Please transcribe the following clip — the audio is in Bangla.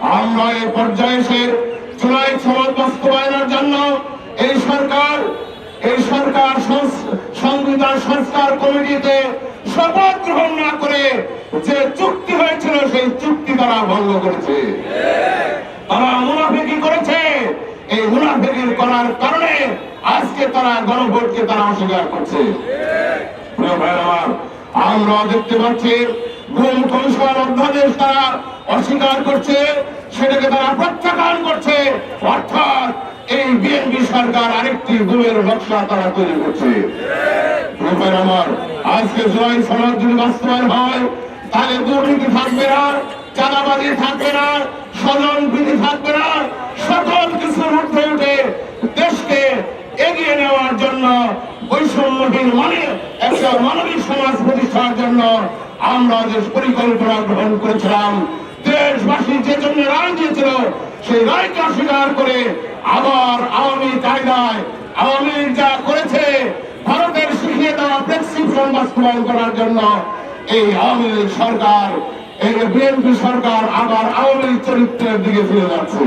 আমরা এই পর্যায়ে এসে জুলাই সনদ বাস্তবায়নের জন্য এই সরকার সংবিধান সংস্কার কমিটিতে শপথ গ্রহণ না করে যে চুক্তি হয়েছিল সেই চুক্তি তারা ভঙ্গ করেছে, তারা মুনাফিকি করেছে। এই মুনাফিকি করার কারণে আজকে তারা গণভোটকে তারা অস্বীকার করছে। আমরা দেখতে পাচ্ছি গুম কমিশন অধ্যাদেশ তারা অস্বীকার করছে, সেটাকে তারা প্রত্যাখ্যান করছে। অর্থাৎ এই বিএনপি সরকার আরেকটি গুমের নকশা তারা তৈরি করছে। আমার আজকে জুলাই সনদ যদি বাস্তবায়ন হয় তাহলে দুর্নীতি থাকবে না, চাঁদাবাজি থাকবে না, স্বজনপ্রীতি থাকবে না। সকল কিছুর ঊর্ধ্বে উঠে দেশকে এগিয়ে নেওয়ার জন্য বৈষম্যহীন একটা মানবিক সমাজ প্রতিষ্ঠার জন্য আমরা যে পরিকল্পনা গ্রহণ করেছিলাম, দেশবাসী যে জন্য রায় দিয়েছিল সেই রায়কে অস্বীকার করে আবার আওয়ামী কায়দায় আওয়ামী যা করেছে ভারতের শিখিয়ে দেওয়া প্রেসক্রিপশন বাস্তবায়ন করার জন্য এই আওয়ামী লীগ সরকার, এই বিএনপি সরকার আবার আওয়ামী চরিত্রের দিকে ফিরে যাচ্ছে।